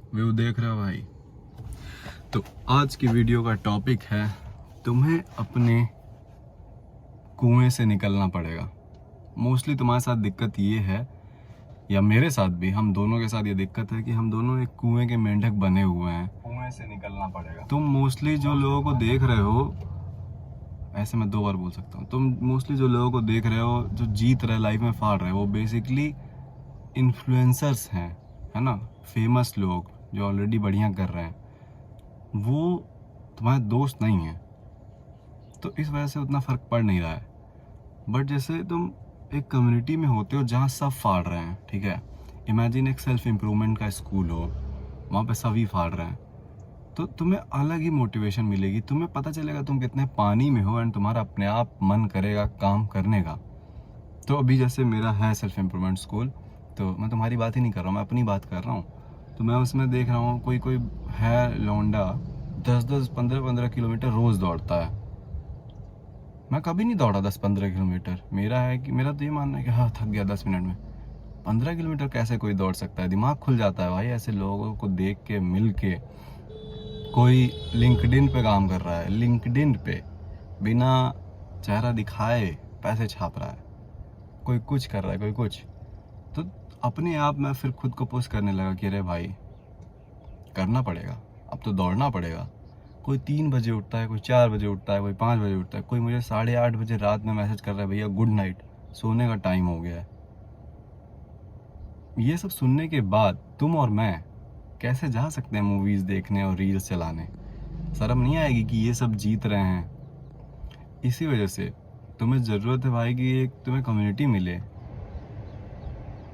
View देख रहे हो भाई। तो आज की वीडियो का टॉपिक है, तुम्हें अपने कुएं से निकलना पड़ेगा। मोस्टली तुम्हारे साथ दिक्कत ये है, या मेरे साथ भी, हम दोनों के साथ ये दिक्कत है कि हम दोनों एक कुएं के मेंढक बने हुए हैं। कुएं से निकलना पड़ेगा। तुम मोस्टली जो लोगों को देख रहे हो, ऐसे मैं 2 बार बोल सकता हूँ, तुम मोस्टली जो लोगों को देख रहे हो जो जीत रहे, लाइफ में फाड़ रहे हो, वो बेसिकली इन्फ्लुएंसर्स हैं, है ना। फेमस लोग जो ऑलरेडी बढ़िया कर रहे हैं, वो तुम्हारे दोस्त नहीं है, तो इस वजह से उतना फ़र्क पड़ नहीं रहा है। बट जैसे तुम एक कम्युनिटी में होते हो जहाँ सब फाड़ रहे हैं, ठीक है। इमेजिन एक सेल्फ इम्प्रूवमेंट का स्कूल हो, वहाँ पे सभी फाड़ रहे हैं, तो तुम्हें अलग ही मोटिवेशन मिलेगी। तुम्हें पता चलेगा तुम कितने पानी में हो, एंड तुम्हारा अपने आप मन करेगा काम करने का। तो अभी जैसे मेरा है सेल्फ इम्प्रूवमेंट स्कूल, तो मैं तुम्हारी बात ही नहीं कर रहा हूँ, मैं अपनी बात कर रहा हूँ। तो मैं उसमें देख रहा हूँ कोई कोई है लौंडा 10-10, 15-15 किलोमीटर रोज़ दौड़ता है। मैं कभी नहीं दौड़ा 10-15 किलोमीटर। मेरा है कि मेरा तो ये मानना है कि हाँ, थक गया 10 मिनट में। 15 किलोमीटर कैसे कोई दौड़ सकता है? दिमाग खुल जाता है भाई ऐसे लोगों को देख के, मिल के। कोई लिंक्डइन पे काम कर रहा है, लिंक्डइन पे बिना चेहरा दिखाए पैसे छाप रहा है, कोई कुछ कर रहा है, कोई कुछ। तो अपने आप मैं फिर खुद को पुश करने लगा कि अरे भाई, करना पड़ेगा, अब तो दौड़ना पड़ेगा। कोई 3 बजे उठता है, कोई 4 बजे उठता है, कोई 5 बजे उठता है, कोई मुझे 8:30 बजे रात में मैसेज कर रहा है, भैया गुड नाइट, सोने का टाइम हो गया है। ये सब सुनने के बाद तुम और मैं कैसे जा सकते हैं मूवीज़ देखने और रील्स चलाने? शर्म नहीं आएगी कि ये सब जीत रहे हैं? इसी वजह से तुम्हें ज़रूरत है भाई कि एक तुम्हें कम्युनिटी मिले,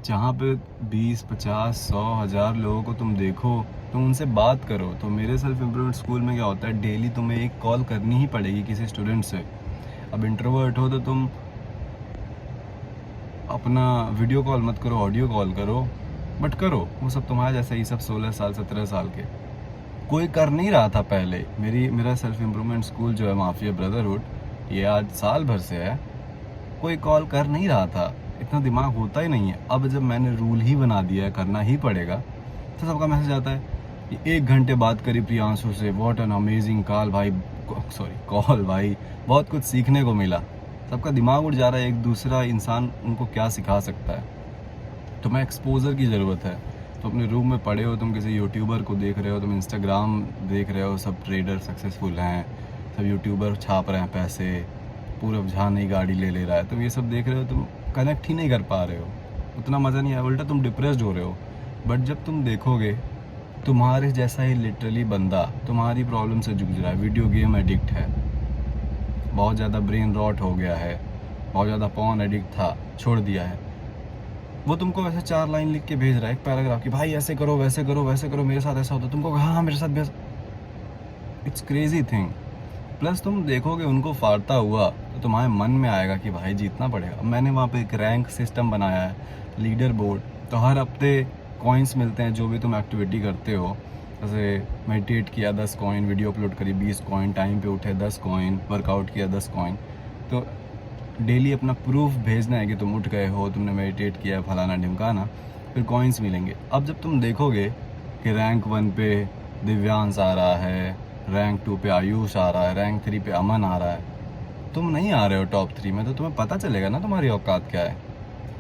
जहाँ पे 20, 50, 100, 1000 लोगों को तुम देखो, तुम उनसे बात करो। तो मेरे सेल्फ इम्प्रूवमेंट स्कूल में क्या होता है, डेली तुम्हें एक कॉल करनी ही पड़ेगी किसी स्टूडेंट से। अब इंट्रोवर्ट हो तो तुम अपना वीडियो कॉल मत करो, ऑडियो कॉल करो, बट करो। वो सब तुम्हारे जैसे ही सब 16 साल 17 साल के कोई कर नहीं रहा था पहले। मेरा सेल्फ इम्प्रूवमेंट स्कूल जो है, माफिया ब्रदरहुड, ये आज साल भर से है, कोई कॉल कर नहीं रहा था, इतना दिमाग होता ही नहीं है। अब जब मैंने रूल ही बना दिया है, करना ही पड़ेगा, तो सबका मैसेज आता है कि 1 घंटे बात करी प्रियांशु से, व्हाट एन अमेजिंग कॉल भाई, कॉल भाई, बहुत कुछ सीखने को मिला। सबका दिमाग उड़ जा रहा है, एक दूसरा इंसान उनको क्या सिखा सकता है। तो मैं एक्सपोजर की ज़रूरत है। तो अपने रूम में पड़े हो, तुम किसी यूट्यूबर को देख रहे हो, तुम इंस्टाग्राम देख रहे हो, सब ट्रेडर सक्सेसफुल हैं, सब यूट्यूबर छाप रहे हैं पैसे, पूरब झा नई गाड़ी ले रहा है, तुम ये सब देख रहे हो, तुम कनेक्ट ही नहीं कर पा रहे हो, उतना मज़ा नहीं आया, उल्टा तुम डिप्रेस्ड हो रहे हो। बट जब तुम देखोगे तुम्हारे जैसा ही लिटरली बंदा तुम्हारी प्रॉब्लम से जूझ रहा है, वीडियो गेम एडिक्ट है, बहुत ज़्यादा ब्रेन रॉट हो गया है, बहुत ज़्यादा पॉर्न एडिक्ट था, छोड़ दिया है, वो तुमको वैसे 4 लाइन लिख के भेज रहा है, एक पैराग्राफ की, भाई ऐसे करो, वैसे करो, वैसे करो, मेरे साथ ऐसा होता, तुमको हाँ मेरे साथ भी। It's crazy thing. प्लस तुम देखोगे उनको फाड़ता हुआ, तो तुम्हारे मन में आएगा कि भाई जीतना पड़ेगा। मैंने वहाँ पे एक रैंक सिस्टम बनाया है, लीडर बोर्ड। तो हर हफ्ते कॉइन्स मिलते हैं जो भी तुम एक्टिविटी करते हो। जैसे मेडिटेट किया 10 कॉइन, वीडियो अपलोड करी 20 कॉइन, टाइम पे उठे 10 कॉइन, वर्कआउट किया 10 कॉइन। तो डेली अपना प्रूफ भेजना है कि तुम उठ गए हो, तुमने मेडिटेट किया, फलाना ढिमकाना, फिर कॉइन्स मिलेंगे। अब जब तुम देखोगे कि रैंक 1 पे दिव्यांश आ रहा है, रैंक 2 पे आयुष आ रहा है, रैंक 3 पे अमन आ रहा है, तुम नहीं आ रहे हो टॉप 3 में, तो तुम्हें पता चलेगा ना तुम्हारी औकात क्या है।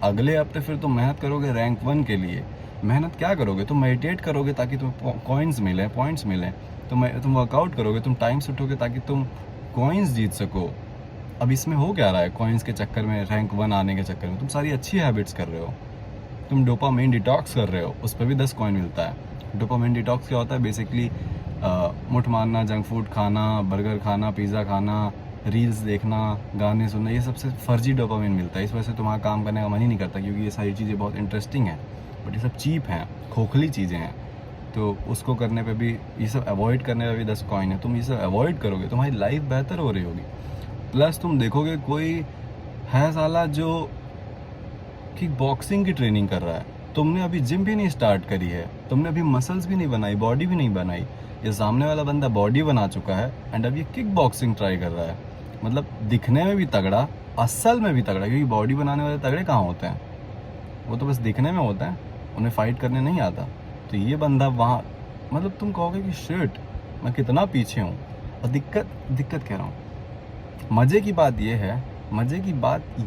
अगले हफ्ते फिर तुम मेहनत करोगे रैंक 1 के लिए। मेहनत क्या करोगे? तुम मेडिटेट करोगे ताकि तुम्हें कॉइन्स मिलें, पॉइंट्स मिलें। तुम वर्कआउट करोगे, तुम टाइम से उठोगे ताकि तुम कॉइन्स जीत सको। अब इसमें हो क्या रहा है? कॉइन्स के चक्कर में, रैंक 1 आने के चक्कर में तुम सारी अच्छी हैबिट्स कर रहे हो। तुम डोपामाइन डिटॉक्स कर रहे हो, उस पर भी 10 कॉइन मिलता है। डोपामाइन डिटॉक्स क्या होता है? बेसिकली मुठ मारना, जंक फूड खाना, बर्गर खाना, पिज़्ज़ा खाना, रील्स देखना, गाने सुनना, ये सबसे फर्जी डोपामाइन मिलता है। इस वजह से तुम्हारा काम करने का मन ही नहीं करता, क्योंकि ये सारी चीज़ें बहुत इंटरेस्टिंग हैं, बट ये सब चीप हैं, खोखली चीज़ें हैं। तो उसको करने पे भी, ये सब अवॉइड करने पे भी 10 कॉइन है। तुम ये सब अवॉइड करोगे, तुम्हारी लाइफ बेहतर हो रही होगी। प्लस तुम देखोगे कोई है साला जो किक बॉक्सिंग की ट्रेनिंग कर रहा है, तुमने अभी जिम भी नहीं स्टार्ट करी है, तुमने अभी मसल्स भी नहीं बनाई, बॉडी भी नहीं बनाई। ये सामने वाला बंदा बॉडी बना चुका है, एंड अब ये किक बॉक्सिंग ट्राई कर रहा है। मतलब दिखने में भी तगड़ा, असल में भी तगड़ा, क्योंकि बॉडी बनाने वाले तगड़े कहाँ होते हैं? वो तो बस दिखने में होते हैं, उन्हें फाइट करने नहीं आता। तो ये बंदा वहाँ मतलब तुम कहोगे कि शिट, मैं कितना पीछे हूँ। और दिक्कत कह रहा हूँ, मज़े की बात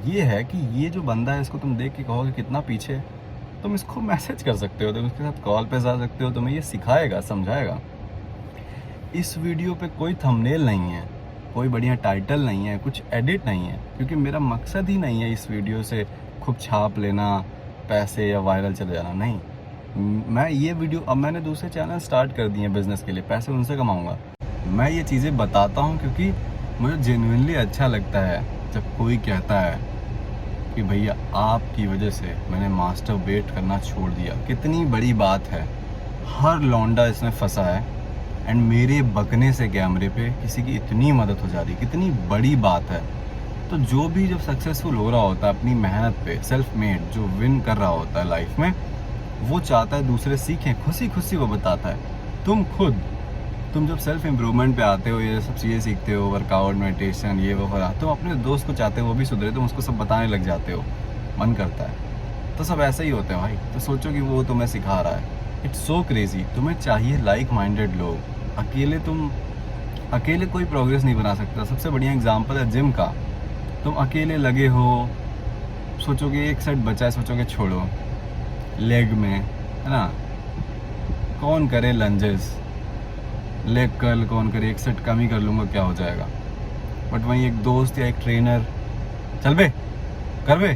ये है कि ये जो बंदा है इसको तुम देख के कहोगे कितना पीछे है, तुम इसको मैसेज कर सकते हो, तुम इसके साथ कॉल पे जा सकते हो, तुम्हें ये सिखाएगा, समझाएगा। इस वीडियो पे कोई थंबनेल नहीं है, कोई बढ़िया टाइटल नहीं है, कुछ एडिट नहीं है, क्योंकि मेरा मकसद ही नहीं है इस वीडियो से खूब छाप लेना, पैसे या वायरल चले जाना। नहीं, मैं ये वीडियो, अब मैंने दूसरे चैनल स्टार्ट कर दिए हैं बिज़नेस के लिए, पैसे उनसे कमाऊँगा। मैं ये चीज़ें बताता हूँ क्योंकि मुझे जेन्युइनली अच्छा लगता है जब कोई कहता है कि भैया आपकी वजह से मैंने मास्टरबेट करना छोड़ दिया। कितनी बड़ी बात है, हर लौंडा इसमें फंसा है, एंड मेरे बकने से कैमरे पे किसी की इतनी मदद हो जा रही, कितनी बड़ी बात है। तो जो भी जब सक्सेसफुल हो रहा होता है अपनी मेहनत पे, सेल्फ मेड जो विन कर रहा होता है लाइफ में, वो चाहता है दूसरे सीखें, खुशी खुशी वो बताता है। तुम जब सेल्फ इम्प्रूवमेंट पे आते हो, ये सब चीज़ें सीखते हो, वर्कआउट, मेडिटेशन, ये वो करा, तुम अपने दोस्त को चाहते हो वो भी सुधरे, तुम उसको सब बताने लग जाते हो, मन करता है। तो सब ऐसा ही होता है भाई। तो सोचो कि वो तुम्हें सिखा रहा है, इट्स सो क्रेजी। तुम्हें चाहिए लाइक माइंडेड लोग। अकेले कोई प्रोग्रेस नहीं बना सकता। सबसे बढ़िया एग्जाम्पल है जिम का। तुम अकेले लगे हो, सोचोगे एक सेट बचा है, सोचोगे छोड़ो, लेग में है ना, कौन करे लंजेस, लेग कर्ल कौन करे, एक सेट कम ही कर लूँगा, क्या हो जाएगा। बट वहीं एक दोस्त या एक ट्रेनर, चल बे कर बे,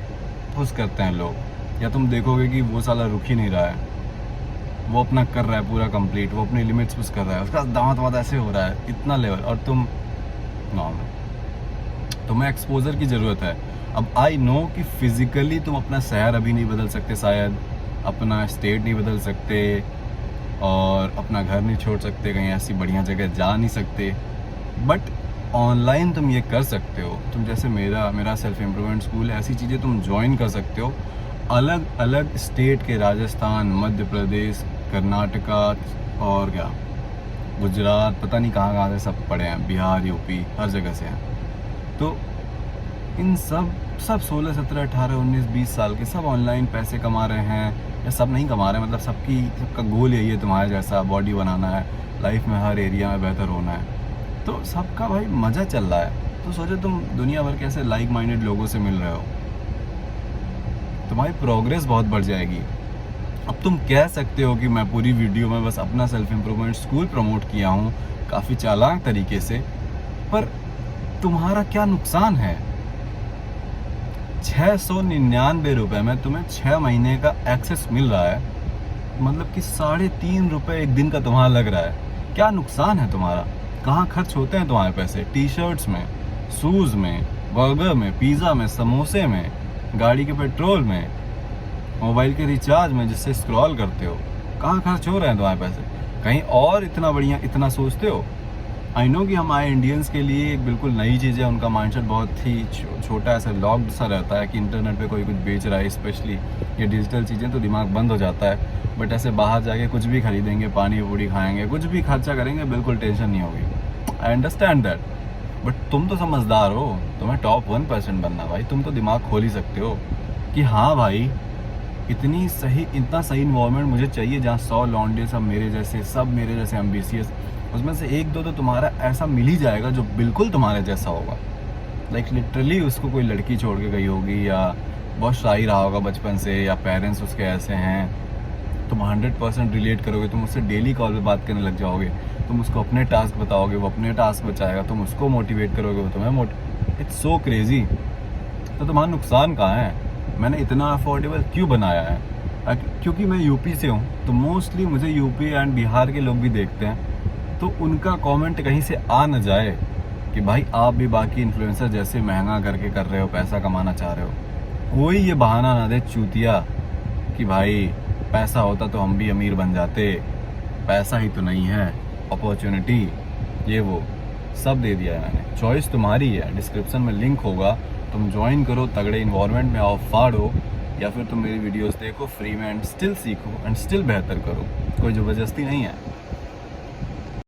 पुश करते हैं लोग। या तुम देखोगे कि वो साला रुक ही नहीं रहा है, वो अपना कर रहा है पूरा कंप्लीट, वो अपनी लिमिट्स पुश कर रहा है, उसका दांत ऐसे हो रहा है, इतना लेवल, और तुम नॉर्मल। तुम्हें एक्सपोजर की ज़रूरत है। अब आई नो कि फिज़िकली तुम अपना शहर अभी नहीं बदल सकते, शायद अपना स्टेट नहीं बदल सकते, और अपना घर नहीं छोड़ सकते, कहीं ऐसी बढ़िया जगह जा नहीं सकते, बट ऑनलाइन तुम ये कर सकते हो। तुम जैसे मेरा सेल्फ इम्प्रूवमेंट स्कूल है, ऐसी चीज़ें तुम ज्वाइन कर सकते हो। अलग अलग स्टेट के, राजस्थान, मध्य प्रदेश, कर्नाटका और क्या गुजरात, पता नहीं कहाँ से सब पढ़े हैं, बिहार, यूपी, हर जगह से हैं। तो इन सब 16, 17, 18, 19, 20 साल के सब ऑनलाइन पैसे कमा रहे हैं, या सब नहीं कमा रहे, मतलब सबका गोल यही है तुम्हारे जैसा बॉडी बनाना है, लाइफ में हर एरिया में बेहतर होना है। तो सबका भाई मज़ा चल रहा है। तो सोचो तुम दुनिया भर के ऐसे लाइक माइंडेड लोगों से मिल रहे हो, तुम्हारी प्रोग्रेस बहुत बढ़ जाएगी। अब तुम कह सकते हो कि मैं पूरी वीडियो में बस अपना सेल्फ इम्प्रूवमेंट स्कूल प्रमोट किया हूँ काफ़ी चालाक तरीके से, पर तुम्हारा क्या नुकसान है। 699 रुपये में तुम्हें 6 महीने का एक्सेस मिल रहा है, मतलब कि 3.5 रुपये एक दिन का तुम्हारा लग रहा है। क्या नुकसान है तुम्हारा? कहाँ खर्च होते हैं तुम्हारे पैसे? टी शर्ट्स में, शूज़ में, बर्गर में, पिज़्ज़ा में, समोसे में, गाड़ी के पेट्रोल में, मोबाइल के रिचार्ज में जिससे स्क्रॉल करते हो, कहाँ खर्च हो रहे हैं तुम्हारे पैसे? कहीं और इतना बढ़िया इतना सोचते हो? आई नो कि हमारे इंडियंस के लिए एक बिल्कुल नई चीज़ है, उनका माइंडसेट बहुत ही छोटा ऐसा लॉक्ड सा रहता है कि इंटरनेट पे कोई कुछ बेच रहा है, स्पेशली ये डिजिटल चीज़ें, तो दिमाग बंद हो जाता है। बट ऐसे बाहर जाके कुछ भी खरीदेंगे, पानी पूड़ी खाएंगे, कुछ भी खर्चा करेंगे, बिल्कुल टेंशन नहीं होगी। आई अंडरस्टैंड दैट, बट तुम तो समझदार हो, तुम्हें टॉप 1% बनना भाई। तुम तो दिमाग खोल ही सकते हो कि हाँ भाई, इतना सही इन्वायरमेंट मुझे चाहिए जहाँ 100 लॉन्डे सब मेरे जैसे एम्बिशियस, उसमें से 1-2 तो तुम्हारा ऐसा मिल ही जाएगा जो बिल्कुल तुम्हारे जैसा होगा। लाइक लिटरली उसको कोई लड़की छोड़ के गई होगी, या बहुत शाही रहा होगा बचपन से, या पेरेंट्स उसके ऐसे हैं, तुम 100% रिलेट करोगे, तुम उससे डेली कॉल पे बात करने लग जाओगे, तुम उसको अपने टास्क बताओगे, वो अपने टास्क बताएगा, तुम उसको मोटिवेट करोगे, वो तुम्हें इट्स सो क्रेजी। तो तुम्हारा नुकसान कहाँ है? मैंने इतना अफोर्डेबल क्यों बनाया है? क्योंकि मैं यूपी से हूँ, तो मोस्टली मुझे यूपी एंड बिहार के लोग भी देखते हैं, तो उनका कमेंट कहीं से आ न जाए कि भाई आप भी बाकी इन्फ्लुएंसर जैसे महंगा करके कर रहे हो, पैसा कमाना चाह रहे हो। कोई ये बहाना ना दे चूतिया कि भाई पैसा होता तो हम भी अमीर बन जाते, पैसा ही तो नहीं है, अपॉर्चुनिटी ये वो सब दे दिया है मैंने। चॉइस तुम्हारी है, डिस्क्रिप्शन में लिंक होगा, तुम ज्वाइन करो, तगड़े इन्वायरमेंट में आओ, फाड़ो, या फिर तुम मेरी वीडियोस देखो फ्री में एंड स्टिल सीखो एंड स्टिल बेहतर करो। कोई ज़बरदस्ती नहीं है।